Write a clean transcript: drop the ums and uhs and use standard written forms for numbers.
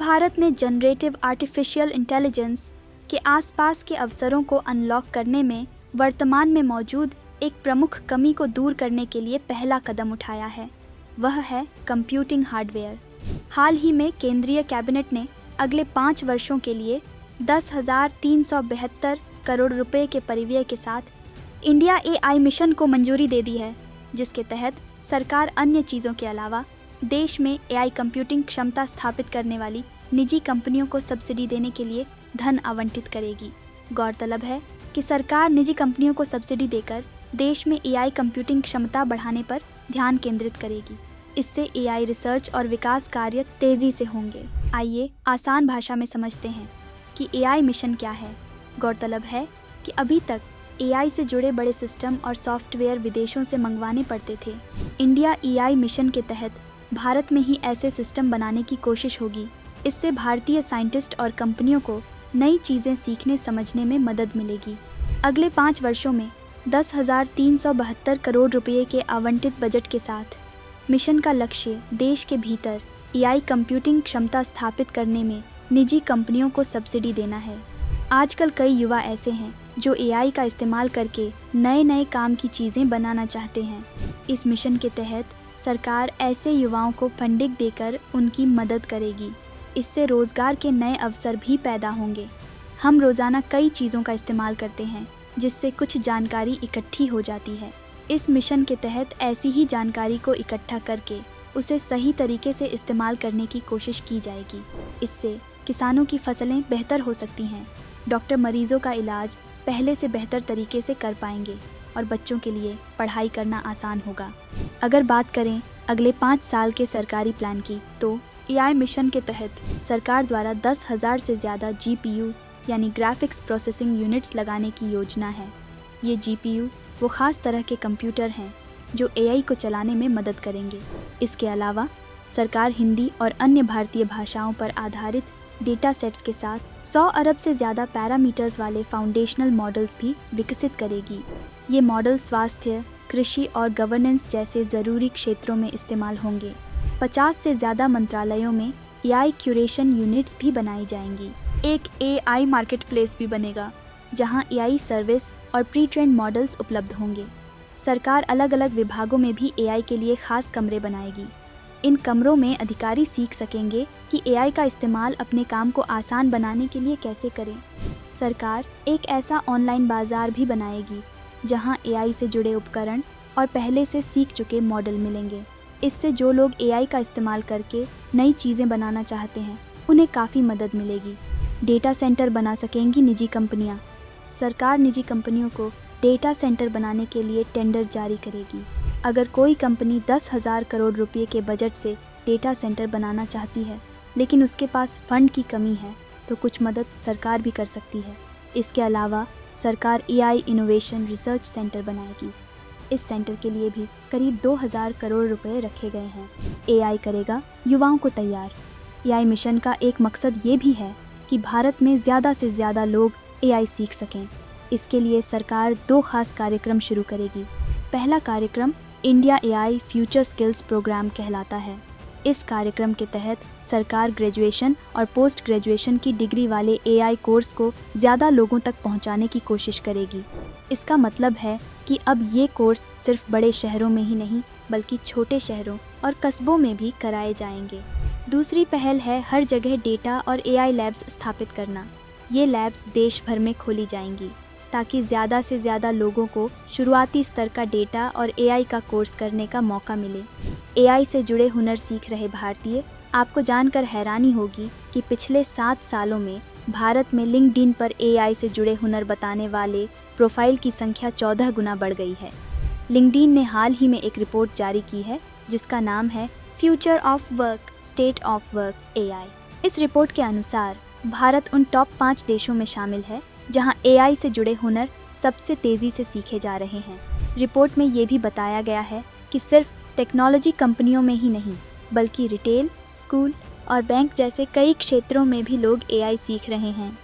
भारत ने generative artificial intelligence के आसपास के अवसरों को अनलॉक करने में वर्तमान में मौजूद एक प्रमुख कमी को दूर करने के लिए पहला कदम उठाया है। वह है कंप्यूटिंग हार्डवेयर। हाल ही में केंद्रीय कैबिनेट ने अगले 5 वर्षों के लिए 10,372 करोड़ रुपए के परिव्यय के साथ इंडिया एआई मिशन को मंजूरी दे दी है, जिसके तहत सरकार अन्य चीज़ों के अलावा देश में एआई कंप्यूटिंग क्षमता स्थापित करने वाली निजी कंपनियों को सब्सिडी देने के लिए धन आवंटित करेगी। गौरतलब है कि सरकार निजी कंपनियों को सब्सिडी देकर देश में एआई कंप्यूटिंग क्षमता बढ़ाने पर ध्यान केंद्रित करेगी। इससे एआई रिसर्च और विकास कार्य तेजी से होंगे। आइए आसान भाषा में समझते हैं कि एआई मिशन क्या है। गौरतलब है कि अभी तक एआई से जुड़े बड़े सिस्टम और सॉफ्टवेयर विदेशों से मंगवाने पड़ते थे। इंडिया एआई मिशन के तहत भारत में ही ऐसे सिस्टम बनाने की कोशिश होगी। इससे भारतीय साइंटिस्ट और कंपनियों को नई चीज़ें सीखने समझने में मदद मिलेगी। अगले 5 वर्षों में 10,372 करोड़ रुपये के आवंटित बजट के साथ मिशन का लक्ष्य देश के भीतर एआई कंप्यूटिंग क्षमता स्थापित करने में निजी कंपनियों को सब्सिडी देना है। आजकल कई युवा ऐसे हैं जो एआई का इस्तेमाल करके नए नए काम की चीज़ें बनाना चाहते हैं। इस मिशन के तहत सरकार ऐसे युवाओं को फंडिंग देकर उनकी मदद करेगी। इससे रोज़गार के नए अवसर भी पैदा होंगे। हम रोज़ाना कई चीज़ों का इस्तेमाल करते हैं, जिससे कुछ जानकारी इकट्ठी हो जाती है। इस मिशन के तहत ऐसी ही जानकारी को इकट्ठा करके उसे सही तरीके से इस्तेमाल करने की कोशिश की जाएगी। इससे किसानों की फसलें बेहतर हो सकती हैं, डॉक्टर मरीजों का इलाज पहले से बेहतर तरीके से कर पाएंगे और बच्चों के लिए पढ़ाई करना आसान होगा। अगर बात करें अगले 5 साल के सरकारी प्लान की, तो एआई मिशन के तहत सरकार द्वारा 10,000 से ज़्यादा जीपीयू यानी ग्राफिक्स प्रोसेसिंग यूनिट्स लगाने की योजना है। ये जीपीयू वो ख़ास तरह के कंप्यूटर हैं जो एआई को चलाने में मदद करेंगे। इसके अलावा सरकार हिंदी और अन्य भारतीय भाषाओं पर आधारित डेटा सेट्स के साथ 100 अरब से ज़्यादा पैरामीटर्स वाले फाउंडेशनल मॉडल्स भी विकसित करेगी। ये मॉडल स्वास्थ्य, कृषि और गवर्नेंस जैसे ज़रूरी क्षेत्रों में इस्तेमाल होंगे। 50 से ज़्यादा मंत्रालयों में एआई क्यूरेशन यूनिट्स भी बनाई जाएंगी। एक एआई मार्केट प्लेस भी बनेगा, जहां एआई सर्विस और प्री ट्रेंड मॉडल्स उपलब्ध होंगे। सरकार अलग अलग विभागों में भी एआई के लिए खास कमरे बनाएगी। इन कमरों में अधिकारी सीख सकेंगे कि एआई का इस्तेमाल अपने काम को आसान बनाने के लिए कैसे करें। सरकार एक ऐसा ऑनलाइन बाजार भी बनाएगी जहां एआई से जुड़े उपकरण और पहले से सीख चुके मॉडल मिलेंगे। इससे जो लोग एआई का इस्तेमाल करके नई चीज़ें बनाना चाहते हैं, उन्हें काफ़ी मदद मिलेगी। डेटा सेंटर बना सकेंगी निजी कंपनियां। सरकार निजी कंपनियों को डेटा सेंटर बनाने के लिए टेंडर जारी करेगी। अगर कोई कंपनी 10,000 करोड़ रुपये के बजट से डेटा सेंटर बनाना चाहती है, लेकिन उसके पास फंड की कमी है, तो कुछ मदद सरकार भी कर सकती है। इसके अलावा सरकार एआई इनोवेशन रिसर्च सेंटर बनाएगी। इस सेंटर के लिए भी करीब 2,000 करोड़ रुपए रखे गए हैं। एआई करेगा युवाओं को तैयार। एआई मिशन का एक मकसद ये भी है कि भारत में ज़्यादा से ज़्यादा लोग एआई सीख सकें। इसके लिए सरकार 2 खास कार्यक्रम शुरू करेगी। पहला कार्यक्रम India AI future skills program कहलाता है। इस कार्यक्रम के तहत सरकार ग्रेजुएशन और पोस्ट ग्रेजुएशन की डिग्री वाले एआई कोर्स को ज़्यादा लोगों तक पहुंचाने की कोशिश करेगी। इसका मतलब है कि अब ये कोर्स सिर्फ बड़े शहरों में ही नहीं, बल्कि छोटे शहरों और कस्बों में भी कराए जाएंगे। दूसरी पहल है हर जगह डेटा और एआई लैब्स स्थापित करना। ये लैब्स देश भर में खोली जाएंगी ताकि ज़्यादा से ज़्यादा लोगों को शुरुआती स्तर का डेटा और एआई का कोर्स करने का मौका मिले। एआई से जुड़े हुनर सीख रहे भारतीय, आपको जानकर हैरानी होगी कि पिछले 7 सालों में भारत में लिंक्डइन पर एआई से जुड़े हुनर बताने वाले प्रोफाइल की संख्या 14 गुना बढ़ गई है। लिंक्डइन ने हाल ही में एक रिपोर्ट जारी की है जिसका नाम है future of work, state of work AI. इस रिपोर्ट के अनुसार भारत उन टॉप 5 देशों में शामिल है जहां एआई से जुड़े हुनर सबसे तेज़ी से सीखे जा रहे हैं। रिपोर्ट में ये भी बताया गया है कि सिर्फ टेक्नोलॉजी कंपनियों में ही नहीं, बल्कि रिटेल, स्कूल और बैंक जैसे कई क्षेत्रों में भी लोग एआई सीख रहे हैं।